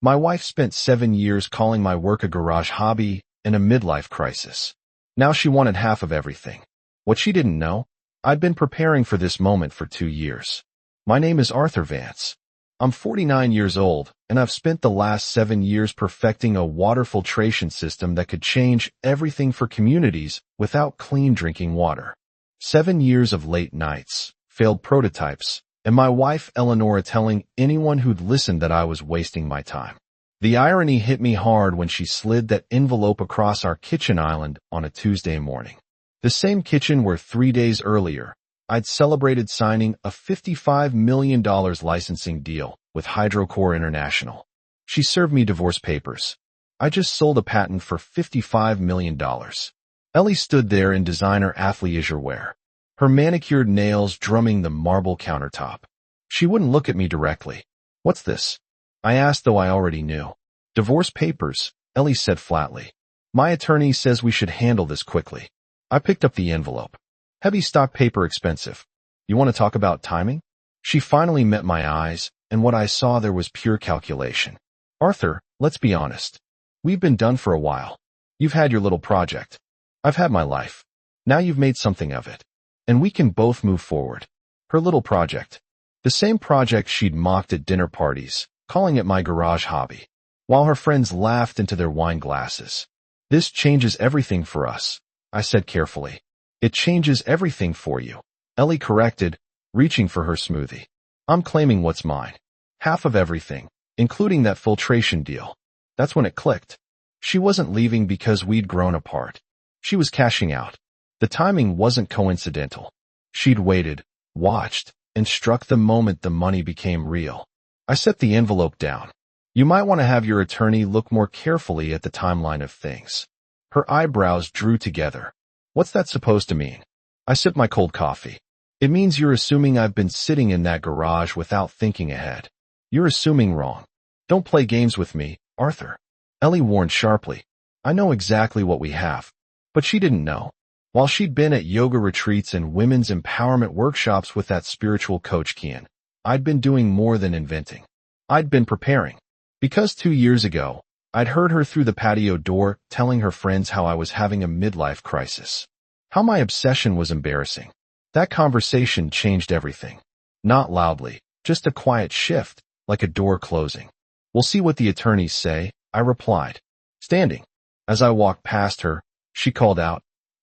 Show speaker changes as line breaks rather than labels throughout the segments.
My wife spent 7 years calling my work a garage hobby and a midlife crisis. Now she wanted half of everything. What she didn't know? I'd been preparing for this moment for 2 years. My name is Arthur Vance. I'm 49 years old, and I've spent the last 7 years perfecting a water filtration system that could change everything for communities without clean drinking water. 7 years of late nights, failed prototypes, and my wife Eleonora telling anyone who'd listened that I was wasting my time. The irony hit me hard when she slid that envelope across our kitchen island on a Tuesday morning. The same kitchen where 3 days earlier, I'd celebrated signing a $55 million licensing deal with Hydrocore International. She served me divorce papers. I just sold a patent for $55 million. Ellie stood there in designer athleisure wear, her manicured nails drumming the marble countertop. She wouldn't look at me directly. "What's this?" I asked, though I already knew. "Divorce papers," Ellie said flatly. "My attorney says we should handle this quickly." I picked up the envelope. "Heavy stock paper, expensive. You want to talk about timing?" She finally met my eyes, and what I saw there was pure calculation. "Arthur, let's be honest. We've been done for a while. You've had your little project. I've had my life. Now you've made something of it. And we can both move forward." Her little project. The same project she'd mocked at dinner parties, calling it my garage hobby, while her friends laughed into their wine glasses. "This changes everything for us," I said carefully. "It changes everything for you," Ellie corrected, reaching for her smoothie. "I'm claiming what's mine. Half of everything, including that filtration deal." That's when it clicked. She wasn't leaving because we'd grown apart. She was cashing out. The timing wasn't coincidental. She'd waited, watched, and struck the moment the money became real. I set the envelope down. "You might want to have your attorney look more carefully at the timeline of things." Her eyebrows drew together. "What's that supposed to mean?" I sipped my cold coffee. "It means you're assuming I've been sitting in that garage without thinking ahead. You're assuming wrong. Don't play games with me, Arthur." Ellie warned sharply. I know exactly what we have. But she didn't know. While she'd been at yoga retreats and women's empowerment workshops with that spiritual coach Kian, I'd been doing more than inventing. I'd been preparing. Because 2 years ago, I'd heard her through the patio door telling her friends how I was having a midlife crisis. How my obsession was embarrassing. That conversation changed everything. Not loudly, just a quiet shift, like a door closing. "We'll see what the attorneys say," I replied. Standing. As I walked past her, she called out,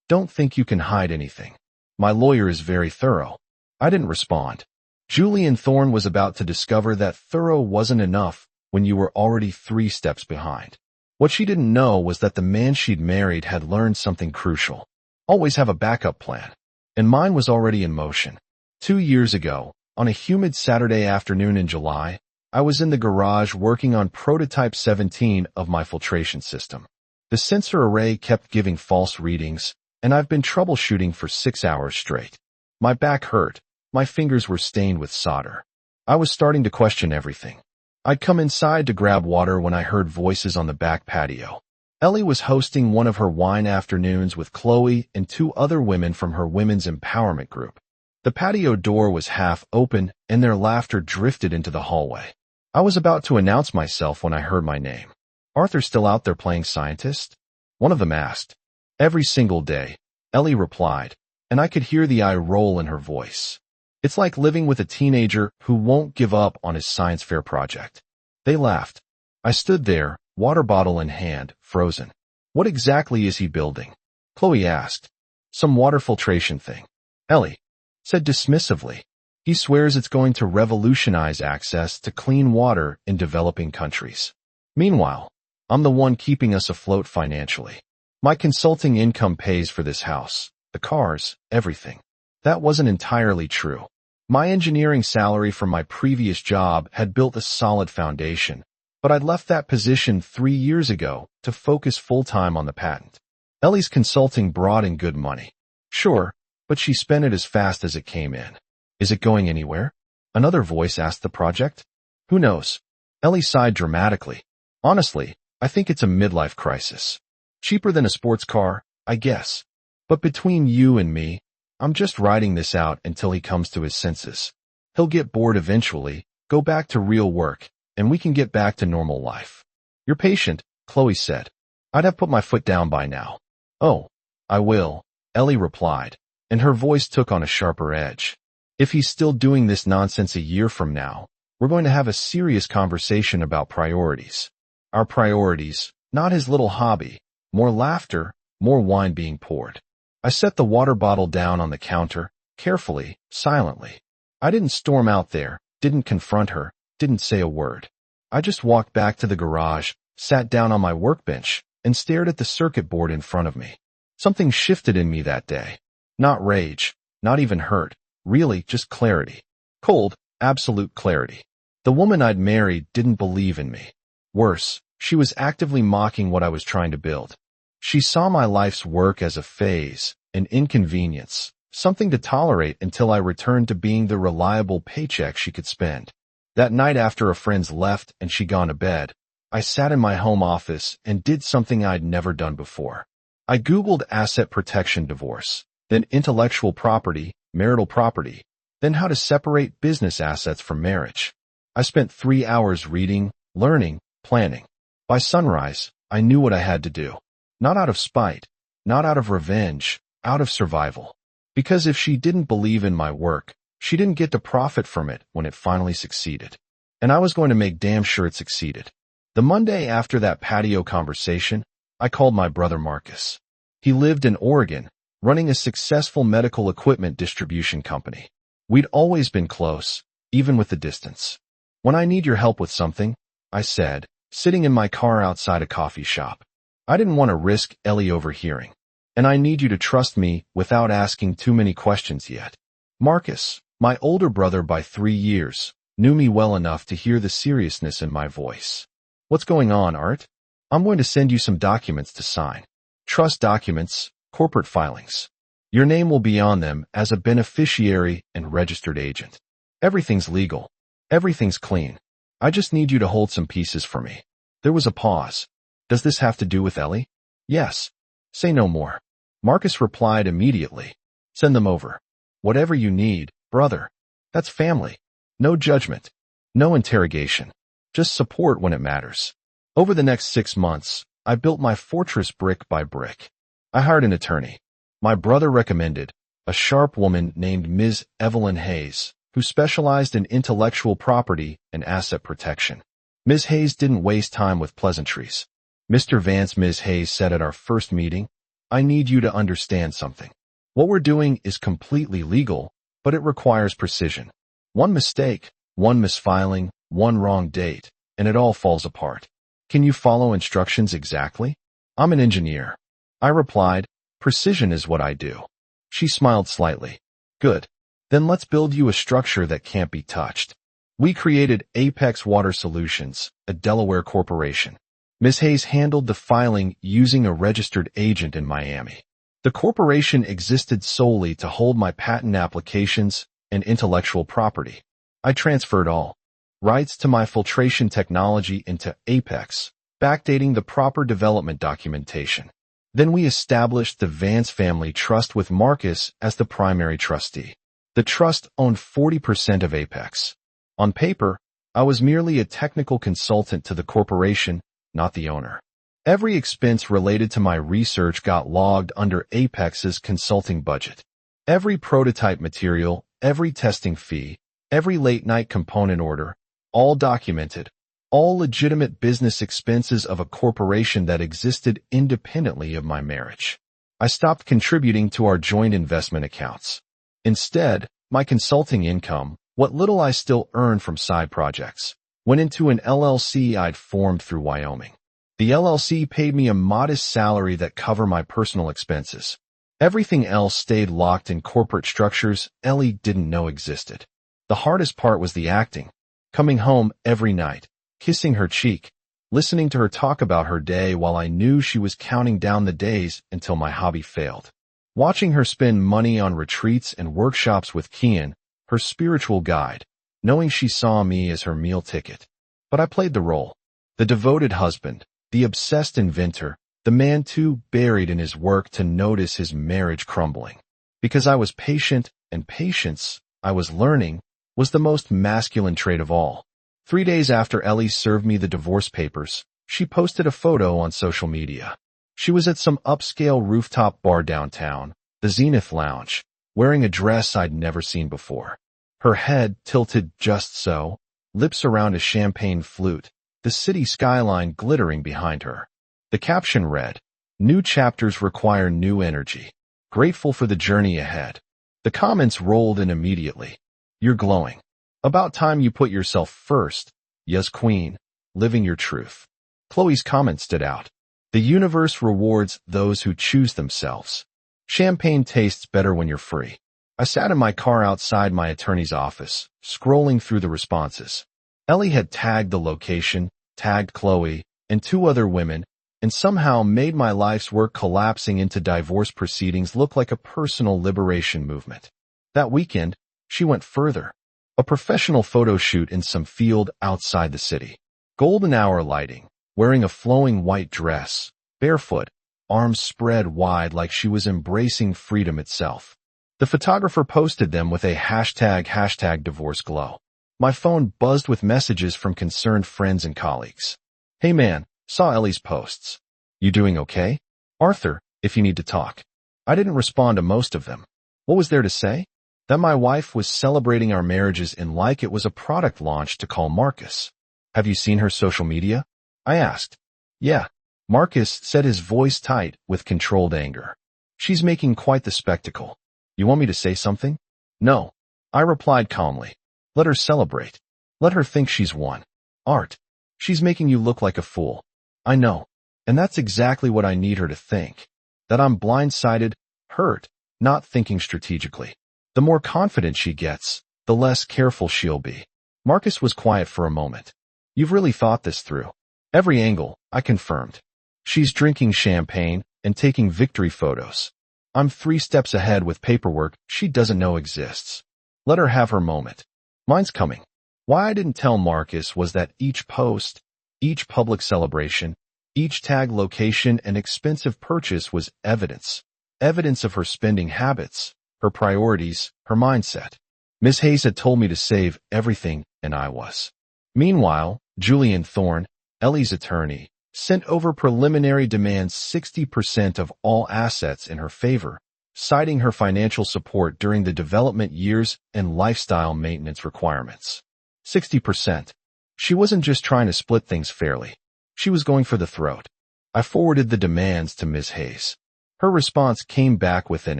"Don't think you can hide anything. My lawyer is very thorough." I didn't respond. Julian Thorne was about to discover that thorough wasn't enough when you were already 3 steps behind. What she didn't know was that the man she'd married had learned something crucial. Always have a backup plan. And mine was already in motion. 2 years ago, on a humid Saturday afternoon in July, I was in the garage working on prototype 17 of my filtration system. The sensor array kept giving false readings, and I've been troubleshooting for 6 hours straight. My back hurt. My fingers were stained with solder. I was starting to question everything. I'd come inside to grab water when I heard voices on the back patio. Ellie was hosting one of her wine afternoons with Chloe and 2 other women from her women's empowerment group. The patio door was half open, and their laughter drifted into the hallway. I was about to announce myself when I heard my name. "Arthur still out there playing scientist?" One of them asked. "Every single day," Ellie replied, and I could hear the eye roll in her voice. "It's like living with a teenager who won't give up on his science fair project." They laughed. I stood there, water bottle in hand, frozen. "What exactly is he building?" Chloe asked. "Some water filtration thing," Ellie said dismissively. "He swears it's going to revolutionize access to clean water in developing countries. Meanwhile, I'm the one keeping us afloat financially. My consulting income pays for this house, the cars, everything." That wasn't entirely true. My engineering salary from my previous job had built a solid foundation, but I'd left that position 3 years ago to focus full-time on the patent. Ellie's consulting brought in good money. Sure, but she spent it as fast as it came in. "Is it going anywhere?" Another voice asked the project. "Who knows?" Ellie sighed dramatically. "Honestly, I think it's a midlife crisis. Cheaper than a sports car, I guess. But between you and me, I'm just riding this out until he comes to his senses. He'll get bored eventually, go back to real work, and we can get back to normal life. You're patient, Chloe said. I'd have put my foot down by now. Oh, I will, Ellie replied, and her voice took on a sharper edge. If he's still doing this nonsense a year from now, we're going to have a serious conversation about priorities. Our priorities, not his little hobby. More laughter, more wine being poured. I set the water bottle down on the counter, carefully, silently. I didn't storm out there, didn't confront her, didn't say a word. I just walked back to the garage, sat down on my workbench, and stared at the circuit board in front of me. Something shifted in me that day. Not rage, not even hurt, really just clarity. Cold, absolute clarity. The woman I'd married didn't believe in me. Worse, she was actively mocking what I was trying to build. She saw my life's work as a phase, an inconvenience, something to tolerate until I returned to being the reliable paycheck she could spend. That night after a friend's left and she'd gone to bed, I sat in my home office and did something I'd never done before. I Googled asset protection divorce, then intellectual property, marital property, then how to separate business assets from marriage. I spent 3 hours reading, learning, planning. By sunrise, I knew what I had to do. Not out of spite, not out of revenge, out of survival. Because if she didn't believe in my work, she didn't get to profit from it when it finally succeeded. And I was going to make damn sure it succeeded. The Monday after that patio conversation, I called my brother Marcus. He lived in Oregon, running a successful medical equipment distribution company. We'd always been close, even with the distance. When I need your help with something, I said, sitting in my car outside a coffee shop. I didn't want to risk Ellie overhearing. And I need you to trust me without asking too many questions yet. Marcus, my older brother by 3 years, knew me well enough to hear the seriousness in my voice. What's going on, Art? I'm going to send you some documents to sign. Trust documents, corporate filings. Your name will be on them as a beneficiary and registered agent. Everything's legal. Everything's clean. I just need you to hold some pieces for me. There was a pause. Does this have to do with Ellie? Yes. Say no more. Marcus replied immediately. Send them over. Whatever you need, brother. That's family. No judgment. No interrogation. Just support when it matters. Over the next 6 months, I built my fortress brick by brick. I hired an attorney. My brother recommended a sharp woman named Ms. Evelyn Hayes, who specialized in intellectual property and asset protection. Ms. Hayes didn't waste time with pleasantries. Mr. Vance, Ms. Hayes said at our first meeting, I need you to understand something. What we're doing is completely legal, but it requires precision. One mistake, one misfiling, one wrong date, and it all falls apart. Can you follow instructions exactly? I'm an engineer. I replied, precision is what I do. She smiled slightly. Good. Then let's build you a structure that can't be touched. We created Apex Water Solutions, a Delaware corporation. Ms. Hayes handled the filing using a registered agent in Miami. The corporation existed solely to hold my patent applications and intellectual property. I transferred all rights to my filtration technology into Apex, backdating the proper development documentation. Then we established the Vance Family Trust with Marcus as the primary trustee. The trust owned 40% of Apex. On paper, I was merely a technical consultant to the corporation, not the owner. Every expense related to my research got logged under Apex's consulting budget. Every prototype material, every testing fee, every late-night component order, all documented, all legitimate business expenses of a corporation that existed independently of my marriage. I stopped contributing to our joint investment accounts. Instead, my consulting income, what little I still earned from side projects, went into an LLC I'd formed through Wyoming. The LLC paid me a modest salary that covered my personal expenses. Everything else stayed locked in corporate structures Ellie didn't know existed. The hardest part was the acting. Coming home every night, kissing her cheek, listening to her talk about her day while I knew she was counting down the days until my hobby failed. Watching her spend money on retreats and workshops with Kian, her spiritual guide, knowing she saw me as her meal ticket. But I played the role. The devoted husband, the obsessed inventor, the man too buried in his work to notice his marriage crumbling. Because I was patient, and patience, I was learning, was the most masculine trait of all. 3 days after Ellie served me the divorce papers, she posted a photo on social media. She was at some upscale rooftop bar downtown, the Zenith Lounge, wearing a dress I'd never seen before. Her head tilted just so, lips around a champagne flute, the city skyline glittering behind her. The caption read, "New chapters require new energy. Grateful for the journey ahead." The comments rolled in immediately. "You're glowing. About time you put yourself first. Yes, queen. Living your truth." Chloe's comment stood out. "The universe rewards those who choose themselves. Champagne tastes better when you're free." I sat in my car outside my attorney's office, scrolling through the responses. Ellie had tagged the location, tagged Chloe, and 2 other women, and somehow made my life's work collapsing into divorce proceedings look like a personal liberation movement. That weekend, she went further. A professional photo shoot in some field outside the city. Golden hour lighting, wearing a flowing white dress, barefoot, arms spread wide like she was embracing freedom itself. The photographer posted them with a hashtag divorce glow. My phone buzzed with messages from concerned friends and colleagues. "Hey man, saw Ellie's posts. You doing okay? Arthur, if you need to talk." I didn't respond to most of them. What was there to say? That my wife was celebrating our marriages in like it was a product launch to call Marcus. "Have you seen her social media?" I asked. "Yeah." Marcus said, his voice tight with controlled anger. "She's making quite the spectacle. You want me to say something?" "No." I replied calmly. "Let her celebrate. Let her think she's won. Art, she's making you look like a fool." "I know. And that's exactly what I need her to think. That I'm blindsided, hurt, not thinking strategically. The more confident she gets, the less careful she'll be." Marcus was quiet for a moment. "You've really thought this through." "Every angle," I confirmed. "She's drinking champagne and taking victory photos. I'm 3 steps ahead with paperwork she doesn't know exists. Let her have her moment. Mine's coming." Why I didn't tell Marcus was that each post, each public celebration, each tag location and expensive purchase was evidence. Evidence of her spending habits, her priorities, her mindset. Miss Hayes had told me to save everything, and I was. Meanwhile, Julian Thorne, Ellie's attorney, sent over preliminary demands 60% of all assets in her favor, citing her financial support during the development years and lifestyle maintenance requirements. 60%. She wasn't just trying to split things fairly. She was going for the throat. I forwarded the demands to Ms. Hayes. Her response came back within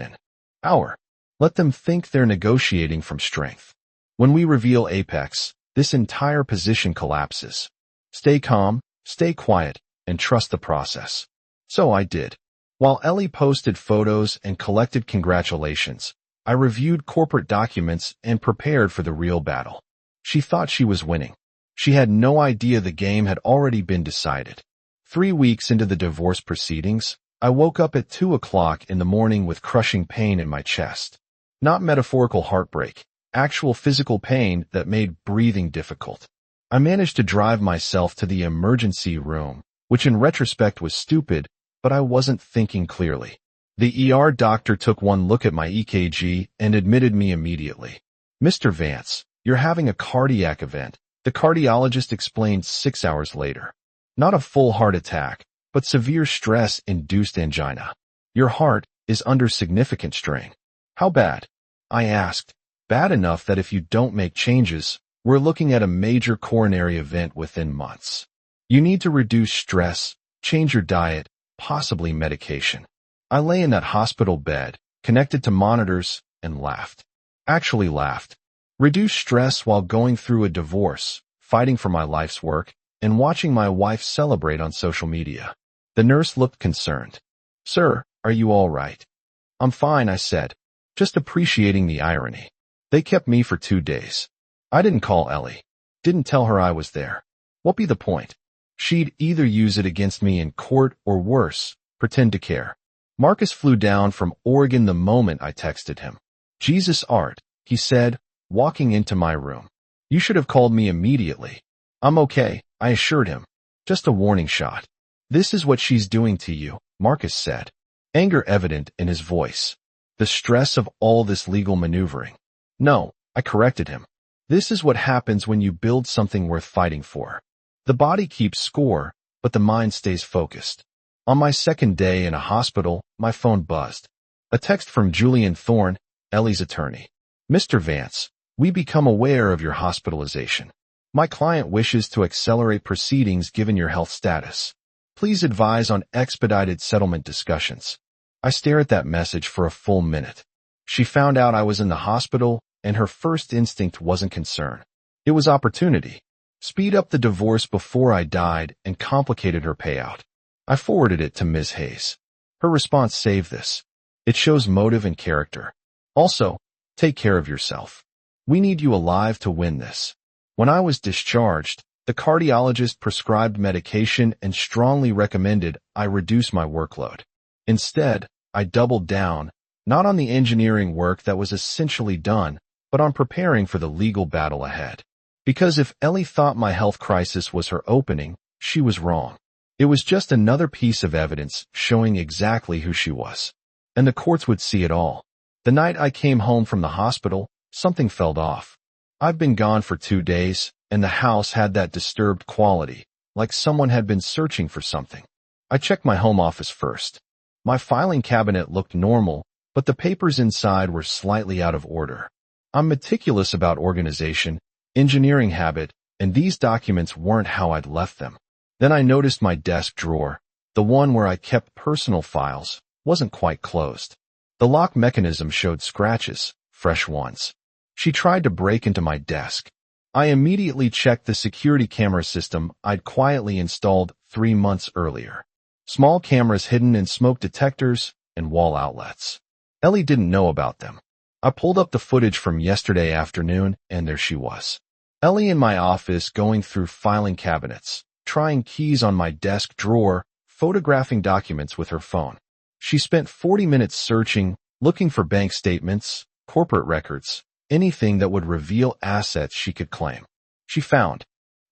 an hour. "Let them think they're negotiating from strength. When we reveal Apex, this entire position collapses. Stay calm, stay quiet, and trust the process." So I did. While Ellie posted photos and collected congratulations, I reviewed corporate documents and prepared for the real battle. She thought she was winning. She had no idea the game had already been decided. 3 weeks into the divorce proceedings, I woke up at 2 o'clock in the morning with crushing pain in my chest. Not metaphorical heartbreak, actual physical pain that made breathing difficult. I managed to drive myself to the emergency room, which in retrospect was stupid, but I wasn't thinking clearly. The ER doctor took one look at my EKG and admitted me immediately. "Mr. Vance, you're having a cardiac event," the cardiologist explained 6 hours later. "Not a full heart attack, but severe stress-induced angina. Your heart is under significant strain." "How bad?" I asked. "Bad enough that if you don't make changes, we're looking at a major coronary event within months. You need to reduce stress, change your diet, possibly medication." I lay in that hospital bed, connected to monitors, and laughed. Actually laughed. Reduce stress while going through a divorce, fighting for my life's work, and watching my wife celebrate on social media. The nurse looked concerned. "Sir, are you all right?" "I'm fine," I said, just appreciating the irony. They kept me for 2 days. I didn't call Ellie. Didn't tell her I was there. What'd be the point? She'd either use it against me in court or worse, pretend to care. Marcus flew down from Oregon the moment I texted him. "Jesus, Art," he said, walking into my room. "You should have called me immediately." "I'm okay," I assured him. "Just a warning shot." "This is what she's doing to you," Marcus said, anger evident in his voice. The stress of all this legal maneuvering. "No," I corrected him. This is what happens when you build something worth fighting for. The body keeps score, but the mind stays focused. On my second day in a hospital, my phone buzzed. A text from Julian Thorne, Ellie's attorney. Mr. Vance, we become aware of your hospitalization. My client wishes to accelerate proceedings given your health status. Please advise on expedited settlement discussions. I stare at that message for a full minute. She found out I was in the hospital, and her first instinct wasn't concern. It was opportunity. Speed up the divorce before I died and complicated her payout. I forwarded it to Ms. Hayes. Her response saved this. It shows motive and character. Also, take care of yourself. We need you alive to win this. When I was discharged, the cardiologist prescribed medication and strongly recommended I reduce my workload. Instead, I doubled down, not on the engineering work that was essentially done, but on preparing for the legal battle ahead. Because if Ellie thought my health crisis was her opening, she was wrong. It was just another piece of evidence showing exactly who she was. And the courts would see it all. The night I came home from the hospital, something felt off. I've been gone for 2 days, and the house had that disturbed quality, like someone had been searching for something. I checked my home office first. My filing cabinet looked normal, but the papers inside were slightly out of order. I'm meticulous about organization, engineering habit, and these documents weren't how I'd left them. Then I noticed my desk drawer, the one where I kept personal files, wasn't quite closed. The lock mechanism showed scratches, fresh ones. She tried to break into my desk. I immediately checked the security camera system I'd quietly installed 3 months earlier. Small cameras hidden in smoke detectors and wall outlets. Ellie didn't know about them. I pulled up the footage from yesterday afternoon, and there she was. Ellie in my office going through filing cabinets, trying keys on my desk drawer, photographing documents with her phone. She spent 40 minutes searching, looking for bank statements, corporate records, anything that would reveal assets she could claim. She found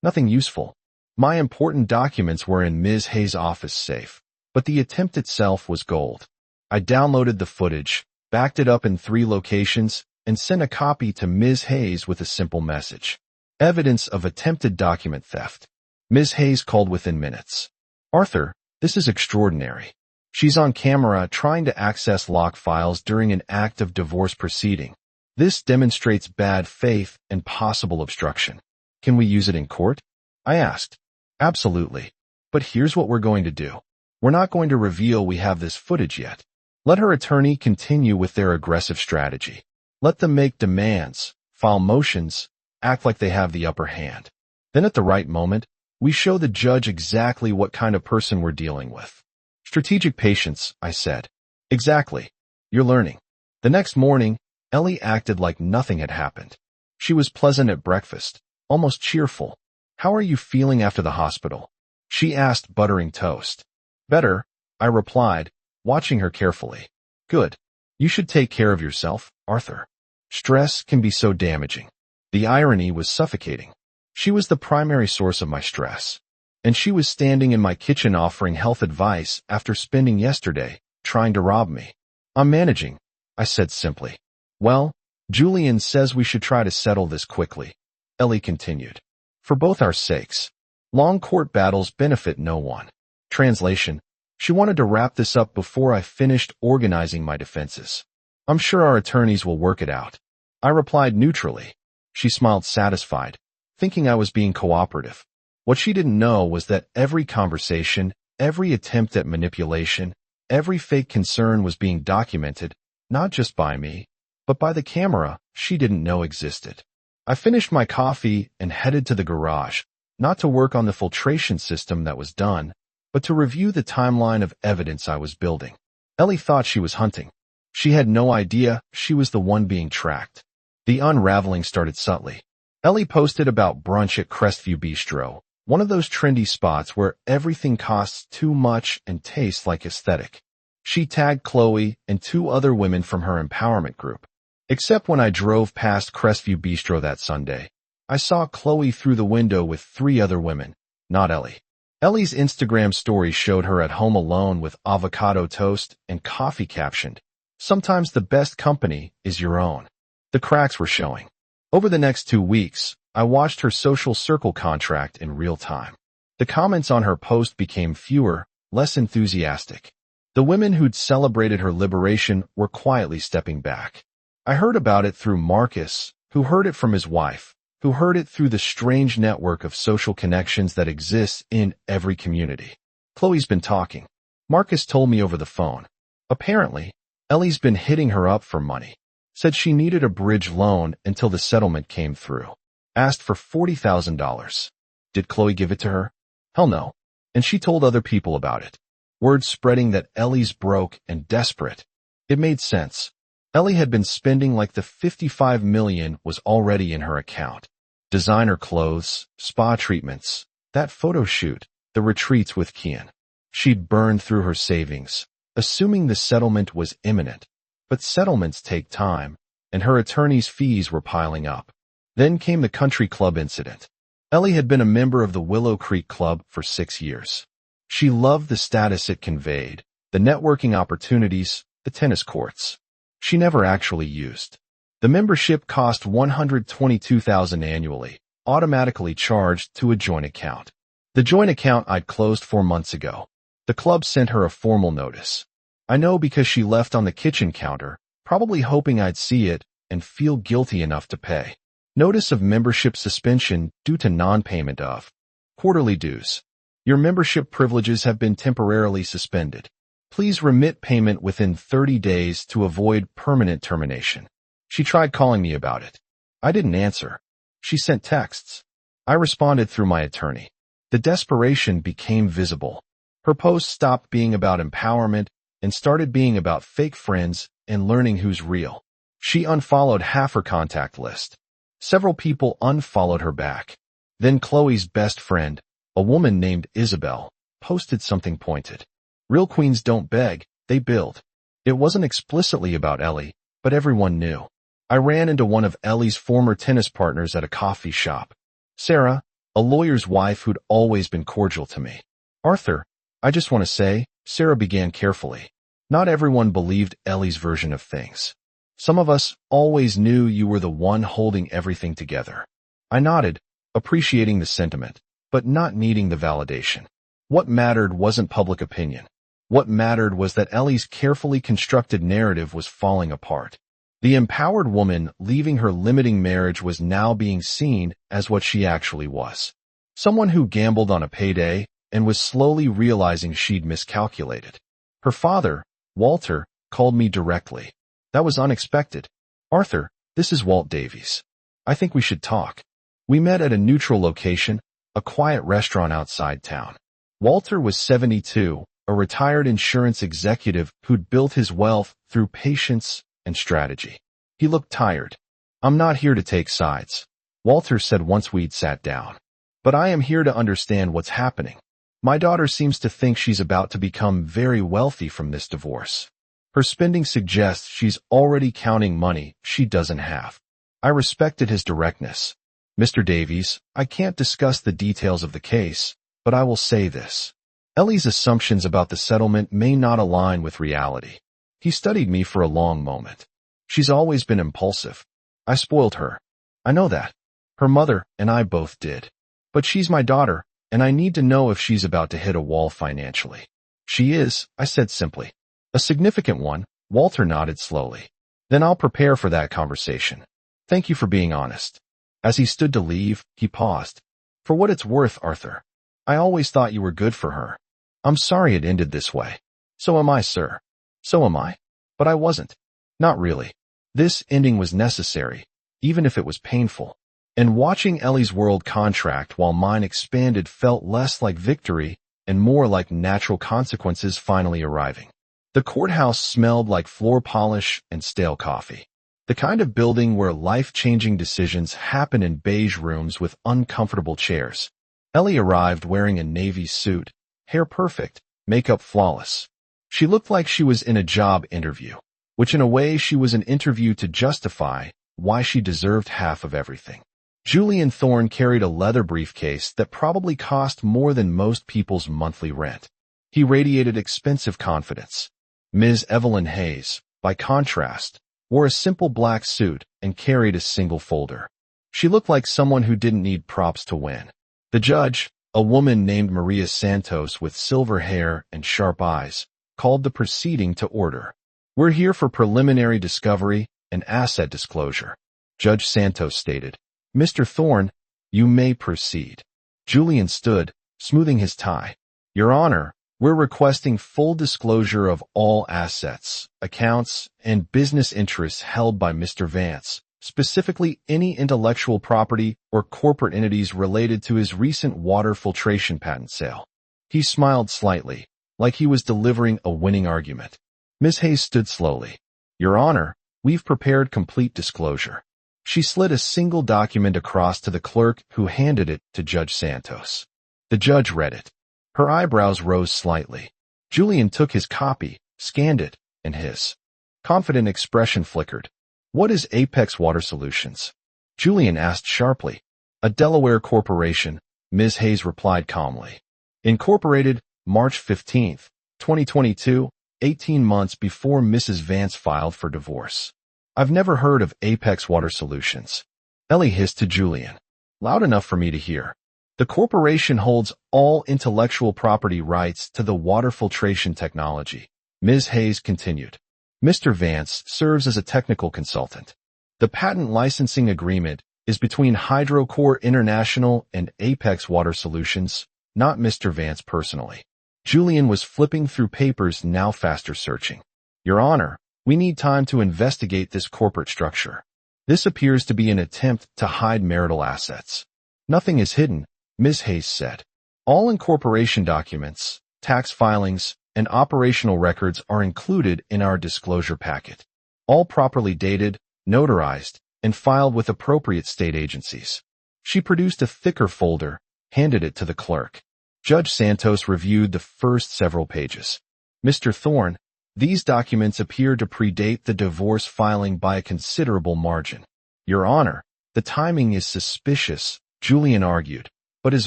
nothing useful. My important documents were in Ms. Hayes' office safe, but the attempt itself was gold. I downloaded the footage, backed it up in 3 locations, and sent a copy to Ms. Hayes with a simple message. Evidence of attempted document theft. Ms. Hayes called within minutes. Arthur, this is extraordinary. She's on camera trying to access lock files during an active divorce proceeding. This demonstrates bad faith and possible obstruction. Can we use it in court? I asked. Absolutely. But here's what we're going to do. We're not going to reveal we have this footage yet. Let her attorney continue with their aggressive strategy. Let them make demands, file motions, act like they have the upper hand. Then at the right moment, we show the judge exactly what kind of person we're dealing with. Strategic patience, I said. Exactly. You're learning. The next morning, Ellie acted like nothing had happened. She was pleasant at breakfast, almost cheerful. How are you feeling after the hospital? She asked, buttering toast. Better, I replied, watching her carefully. Good. You should take care of yourself, Arthur. Stress can be so damaging. The irony was suffocating. She was the primary source of my stress. And she was standing in my kitchen offering health advice after spending yesterday trying to rob me. I'm managing, I said simply. Well, Julian says we should try to settle this quickly. Ellie continued. For both our sakes. Long court battles benefit no one. Translation. She wanted to wrap this up before I finished organizing my defenses. I'm sure our attorneys will work it out. I replied neutrally. She smiled satisfied, thinking I was being cooperative. What she didn't know was that every conversation, every attempt at manipulation, every fake concern was being documented, not just by me, but by the camera she didn't know existed. I finished my coffee and headed to the garage, not to work on the filtration system that was done, but to review the timeline of evidence I was building. Ellie thought she was hunting. She had no idea she was the one being tracked. The unraveling started subtly. Ellie posted about brunch at Crestview Bistro, one of those trendy spots where everything costs too much and tastes like aesthetic. She tagged Chloe and 2 other women from her empowerment group. Except when I drove past Crestview Bistro that Sunday, I saw Chloe through the window with 3 other women, not Ellie. Ellie's Instagram story showed her at home alone with avocado toast and coffee captioned, "Sometimes the best company is your own." The cracks were showing. Over the next 2 weeks, I watched her social circle contract in real time. The comments on her post became fewer, less enthusiastic. The women who'd celebrated her liberation were quietly stepping back. I heard about it through Marcus, who heard it from his wife, who heard it through the strange network of social connections that exists in every community. Chloe's been talking. Marcus told me over the phone. Apparently, Ellie's been hitting her up for money. Said she needed a bridge loan until the settlement came through. Asked for $40,000. Did Chloe give it to her? Hell no. And she told other people about it. Word spreading that Ellie's broke and desperate. It made sense. Ellie had been spending like the $55 million was already in her account. Designer clothes, spa treatments, that photo shoot, the retreats with Kian. She'd burned through her savings, assuming the settlement was imminent. But settlements take time, and her attorney's fees were piling up. Then came the country club incident. Ellie had been a member of the Willow Creek Club for 6 years. She loved the status it conveyed, the networking opportunities, the tennis courts. She never actually used. The membership cost $122,000 annually, automatically charged to a joint account. The joint account I'd closed 4 months ago. The club sent her a formal notice. I know because she left on the kitchen counter, probably hoping I'd see it and feel guilty enough to pay. Notice of membership suspension due to non-payment of quarterly dues. Your membership privileges have been temporarily suspended. Please remit payment within 30 days to avoid permanent termination. She tried calling me about it. I didn't answer. She sent texts. I responded through my attorney. The desperation became visible. Her posts stopped being about empowerment and started being about fake friends and learning who's real. She unfollowed half her contact list. Several people unfollowed her back. Then Chloe's best friend, a woman named Isabel, posted something pointed. Real queens don't beg, they build. It wasn't explicitly about Ellie, but everyone knew. I ran into one of Ellie's former tennis partners at a coffee shop. Sarah, a lawyer's wife who'd always been cordial to me. Arthur, I just want to say, Sarah began carefully. Not everyone believed Ellie's version of things. Some of us always knew you were the one holding everything together. I nodded, appreciating the sentiment, but not needing the validation. What mattered wasn't public opinion. What mattered was that Ellie's carefully constructed narrative was falling apart. The empowered woman leaving her limiting marriage was now being seen as what she actually was. Someone who gambled on a payday and was slowly realizing she'd miscalculated. Her father, Walter, called me directly. That was unexpected. Arthur, this is Walt Davies. I think we should talk. We met at a neutral location, a quiet restaurant outside town. Walter was 72, a retired insurance executive who'd built his wealth through patience and strategy. He looked tired. I'm not here to take sides, Walter said once we'd sat down. But I am here to understand what's happening. My daughter seems to think she's about to become very wealthy from this divorce. Her spending suggests she's already counting money she doesn't have. I respected his directness. Mr. Davies, I can't discuss the details of the case, but I will say this. Ellie's assumptions about the settlement may not align with reality. He studied me for a long moment. She's always been impulsive. I spoiled her. I know that. Her mother and I both did. But she's my daughter, and I need to know if she's about to hit a wall financially. She is, I said simply. A significant one, Walter nodded slowly. Then I'll prepare for that conversation. Thank you for being honest. As he stood to leave, he paused. For what it's worth, Arthur. I always thought you were good for her. I'm sorry it ended this way. So am I, sir. So am I. But I wasn't. Not really. This ending was necessary, even if it was painful. And watching Ellie's world contract while mine expanded felt less like victory and more like natural consequences finally arriving. The courthouse smelled like floor polish and stale coffee. The kind of building where life-changing decisions happen in beige rooms with uncomfortable chairs. Ellie arrived wearing a navy suit, hair perfect, makeup flawless. She looked like she was in a job interview, which in a way she was an interview to justify why she deserved half of everything. Julian Thorne carried a leather briefcase that probably cost more than most people's monthly rent. He radiated expensive confidence. Ms. Evelyn Hayes, by contrast, wore a simple black suit and carried a single folder. She looked like someone who didn't need props to win. The judge, a woman named Maria Santos with silver hair and sharp eyes, called the proceeding to order. We're here for preliminary discovery and asset disclosure, Judge Santos stated. Mr. Thorne, you may proceed. Julian stood, smoothing his tie. Your Honor, we're requesting full disclosure of all assets, accounts, and business interests held by Mr. Vance, specifically any intellectual property or corporate entities related to his recent water filtration patent sale. He smiled slightly, like he was delivering a winning argument. Ms. Hayes stood slowly. Your Honor, we've prepared complete disclosure. She slid a single document across to the clerk who handed it to Judge Santos. The judge read it. Her eyebrows rose slightly. Julian took his copy, scanned it, and his confident expression flickered. What is Apex Water Solutions? Julian asked sharply. A Delaware corporation, Ms. Hayes replied calmly. Incorporated, March 15, 2022, 18 months before Mrs. Vance filed for divorce. I've never heard of Apex Water Solutions. Ellie hissed to Julian. Loud enough for me to hear. The corporation holds all intellectual property rights to the water filtration technology, Ms. Hayes continued. Mr. Vance serves as a technical consultant. The patent licensing agreement is between HydroCore International and Apex Water Solutions, not Mr. Vance personally. Julian was flipping through papers, now faster searching. Your Honor, we need time to investigate this corporate structure. This appears to be an attempt to hide marital assets. Nothing is hidden, Ms. Hayes said. All incorporation documents, tax filings, and operational records are included in our disclosure packet. All properly dated, notarized, and filed with appropriate state agencies. She produced a thicker folder, handed it to the clerk. Judge Santos reviewed the first several pages. Mr. Thorne, these documents appear to predate the divorce filing by a considerable margin. Your Honor, the timing is suspicious, Julian argued, but his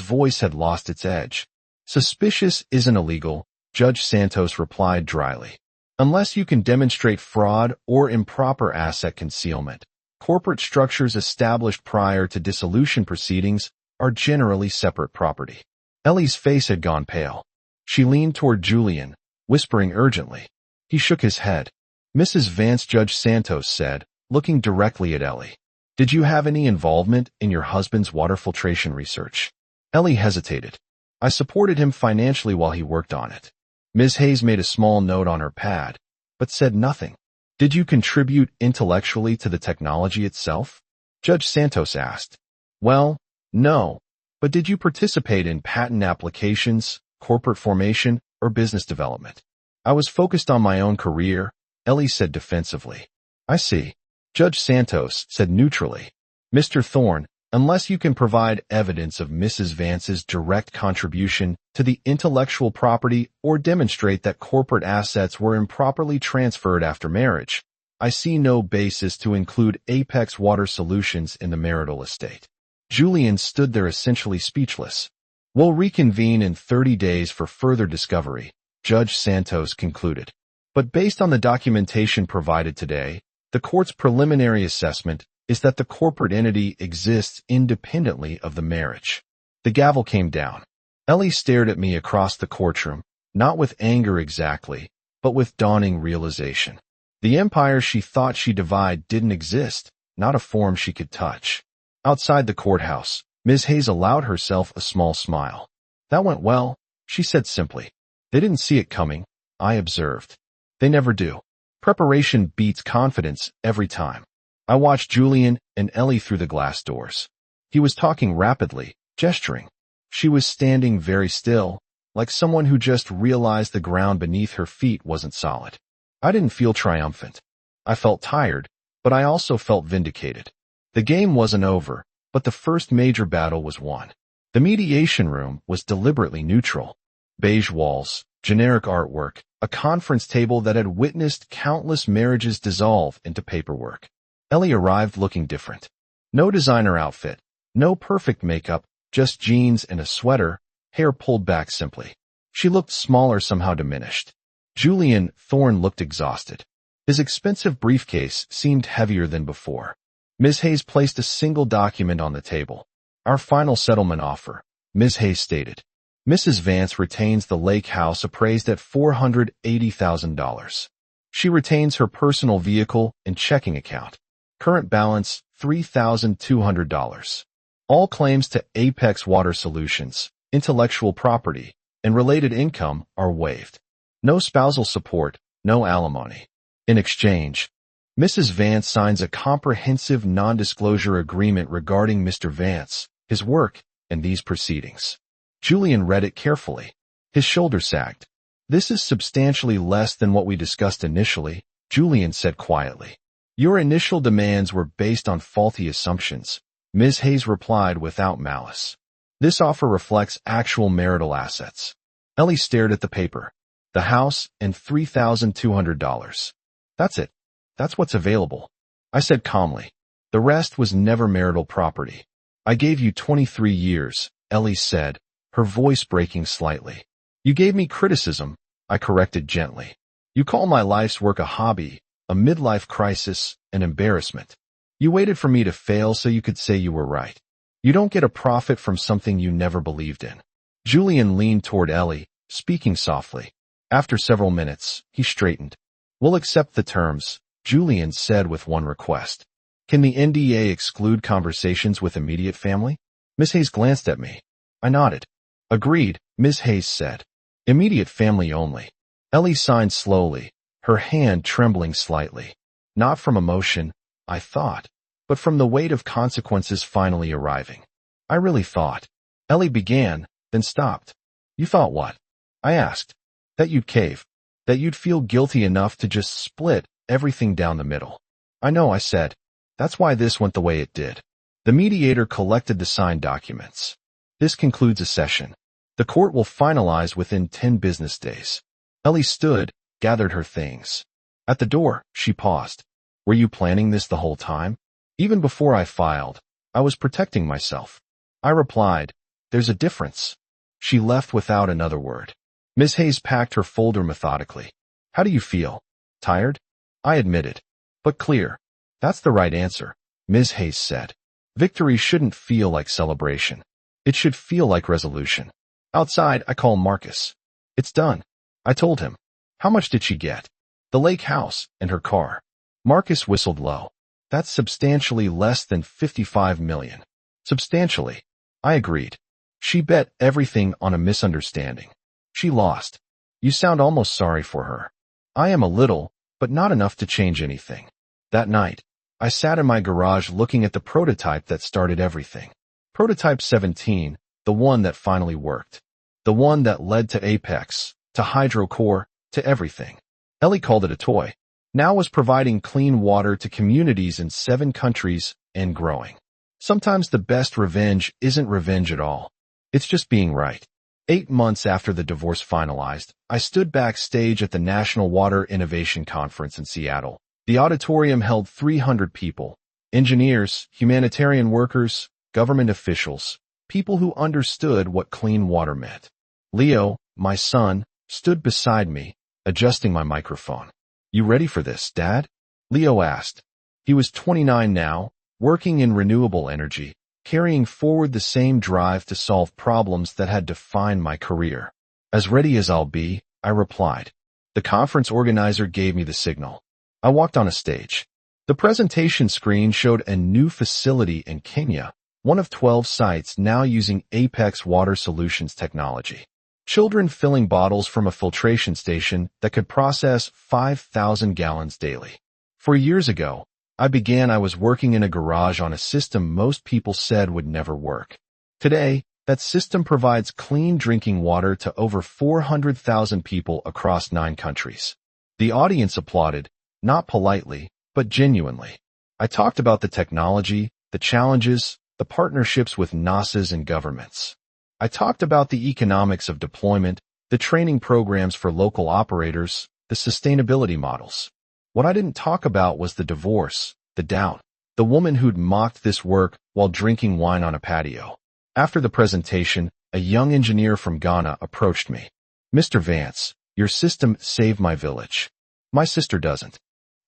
voice had lost its edge. Suspicious isn't illegal, Judge Santos replied dryly. Unless you can demonstrate fraud or improper asset concealment, corporate structures established prior to dissolution proceedings are generally separate property. Ellie's face had gone pale. She leaned toward Julian, whispering urgently. He shook his head. Mrs. Vance, Judge Santos said, looking directly at Ellie. Did you have any involvement in your husband's water filtration research? Ellie hesitated. I supported him financially while he worked on it. Ms. Hayes made a small note on her pad, but said nothing. Did you contribute intellectually to the technology itself? Judge Santos asked. Well, no. But did you participate in patent applications, corporate formation, or business development? I was focused on my own career, Ellie said defensively. I see. Judge Santos said neutrally. Mr. Thorne, unless you can provide evidence of Mrs. Vance's direct contribution to the intellectual property or demonstrate that corporate assets were improperly transferred after marriage, I see no basis to include Apex Water Solutions in the marital estate. Julian stood there essentially speechless. We'll reconvene in 30 days for further discovery, Judge Santos concluded. But based on the documentation provided today, the court's preliminary assessment is that the corporate entity exists independently of the marriage. The gavel came down. Ellie stared at me across the courtroom, not with anger exactly, but with dawning realization. The empire she thought she divided didn't exist, not a form she could touch. Outside the courthouse, Ms. Hayes allowed herself a small smile. That went well, she said simply. They didn't see it coming, I observed. They never do. Preparation beats confidence every time. I watched Julian and Ellie through the glass doors. He was talking rapidly, gesturing. She was standing very still, like someone who just realized the ground beneath her feet wasn't solid. I didn't feel triumphant. I felt tired, but I also felt vindicated. The game wasn't over, but the first major battle was won. The mediation room was deliberately neutral. Beige walls, generic artwork, a conference table that had witnessed countless marriages dissolve into paperwork. Ellie arrived looking different. No designer outfit, no perfect makeup, just jeans and a sweater, hair pulled back simply. She looked smaller, somehow diminished. Julian Thorne looked exhausted. His expensive briefcase seemed heavier than before. Ms. Hayes placed a single document on the table. Our final settlement offer, Ms. Hayes stated. Mrs. Vance retains the lake house appraised at $480,000. She retains her personal vehicle and checking account. Current balance, $3,200. All claims to Apex Water Solutions, intellectual property, and related income are waived. No spousal support, no alimony. In exchange, Mrs. Vance signs a comprehensive non-disclosure agreement regarding Mr. Vance, his work, and these proceedings. Julian read it carefully. His shoulders sagged. This is substantially less than what we discussed initially, Julian said quietly. Your initial demands were based on faulty assumptions, Ms. Hayes replied without malice. This offer reflects actual marital assets. Ellie stared at the paper. The house and $3,200. That's it. That's what's available. I said calmly. The rest was never marital property. I gave you 23 years, Ellie said, her voice breaking slightly. You gave me criticism, I corrected gently. You call my life's work a hobby, a midlife crisis, an embarrassment. You waited for me to fail so you could say you were right. You don't get a profit from something you never believed in. Julian leaned toward Ellie, speaking softly. After several minutes, he straightened. We'll accept the terms, Julian said with one request. Can the NDA exclude conversations with immediate family? Miss Hayes glanced at me. I nodded. Agreed, Miss Hayes said. Immediate family only. Ellie signed slowly, her hand trembling slightly. Not from emotion, I thought, but from the weight of consequences finally arriving. I really thought. Ellie began, then stopped. You thought what? I asked. That you'd cave. That you'd feel guilty enough to just split everything down the middle. I know, I said. That's why this went the way it did. The mediator collected the signed documents. This concludes a session. The court will finalize within 10 business days. Ellie stood, gathered her things. At the door, she paused. Were you planning this the whole time? Even before I filed, I was protecting myself. I replied, there's a difference. She left without another word. Ms. Hayes packed her folder methodically. How do you feel? Tired? I admitted. But clear. That's the right answer, Ms. Hayes said. Victory shouldn't feel like celebration. It should feel like resolution. Outside, I called Marcus. It's done. I told him. How much did she get? The lake house and her car. Marcus whistled low. That's substantially less than $55 million. Substantially. I agreed. She bet everything on a misunderstanding. She lost. You sound almost sorry for her. I am a little, but not enough to change anything. That night, I sat in my garage looking at the prototype that started everything. Prototype 17, the one that finally worked. The one that led to Apex, to HydroCore, to everything. Ellie called it a toy. Now was providing clean water to communities in 7 countries and growing. Sometimes the best revenge isn't revenge at all. It's just being right. 8 months after the divorce finalized, I stood backstage at the National Water Innovation Conference in Seattle. The auditorium held 300 people. Engineers, humanitarian workers, government officials, people who understood what clean water meant. Leo, my son, stood beside me, adjusting my microphone. You ready for this, Dad? Leo asked. He was 29 now, working in renewable energy, carrying forward the same drive to solve problems that had defined my career. As ready as I'll be, I replied. The conference organizer gave me the signal. I walked on a stage. The presentation screen showed a new facility in Kenya, one of 12 sites now using Apex Water Solutions technology. Children filling bottles from a filtration station that could process 5,000 gallons daily. 4 years ago, I was working in a garage on a system most people said would never work. Today, that system provides clean drinking water to over 400,000 people across 9 countries. The audience applauded, not politely, but genuinely. I talked about the technology, the challenges, the partnerships with NASAs and governments. I talked about the economics of deployment, the training programs for local operators, the sustainability models. What I didn't talk about was the divorce, the doubt, the woman who'd mocked this work while drinking wine on a patio. After the presentation, a young engineer from Ghana approached me. Mr. Vance, your system saved my village. My sister doesn't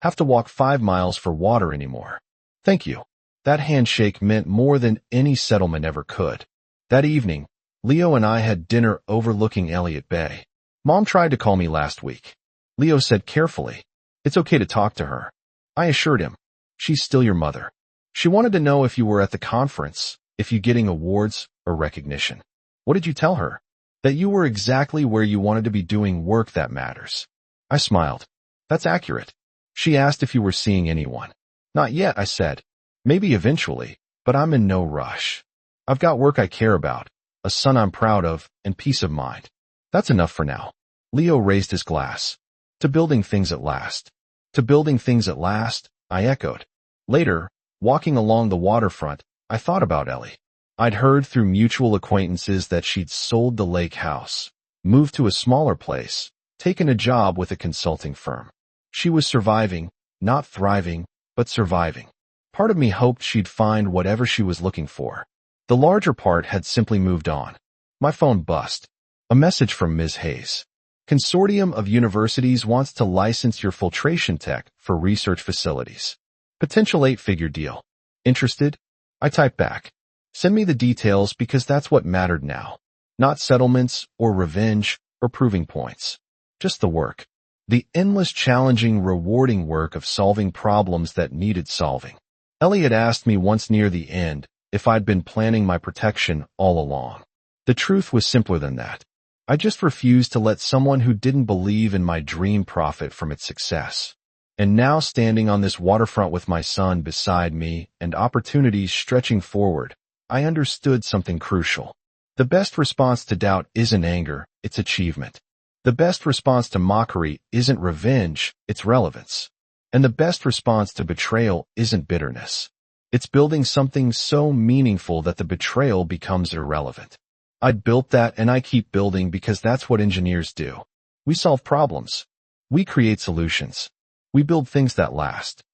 have to walk 5 miles for water anymore. Thank you. That handshake meant more than any settlement ever could. That evening, Leo and I had dinner overlooking Elliott Bay. Mom tried to call me last week. Leo said carefully, "It's okay to talk to her." I assured him, "She's still your mother." She wanted to know if you were at the conference, if you getting awards or recognition. What did you tell her? That you were exactly where you wanted to be doing work that matters. I smiled. That's accurate. She asked if you were seeing anyone. Not yet, I said. Maybe eventually, but I'm in no rush. I've got work I care about, a son I'm proud of, and peace of mind. That's enough for now. Leo raised his glass. To building things at last. To building things at last, I echoed. Later, walking along the waterfront, I thought about Ellie. I'd heard through mutual acquaintances that she'd sold the lake house, moved to a smaller place, taken a job with a consulting firm. She was surviving, not thriving, but surviving. Part of me hoped she'd find whatever she was looking for. The larger part had simply moved on. My phone buzzed. A message from Ms. Hayes. Consortium of Universities wants to license your filtration tech for research facilities. Potential 8-figure deal. Interested? I typed back. Send me the details because that's what mattered now. Not settlements or revenge or proving points. Just the work. The endless, challenging, rewarding work of solving problems that needed solving. Elliot asked me once near the end if I'd been planning my protection all along. The truth was simpler than that. I just refused to let someone who didn't believe in my dream profit from its success. And now, standing on this waterfront with my son beside me and opportunities stretching forward, I understood something crucial. The best response to doubt isn't anger, it's achievement. The best response to mockery isn't revenge, it's relevance. And the best response to betrayal isn't bitterness. It's building something so meaningful that the betrayal becomes irrelevant. I'd built that and I keep building because that's what engineers do. We solve problems. We create solutions. We build things that last.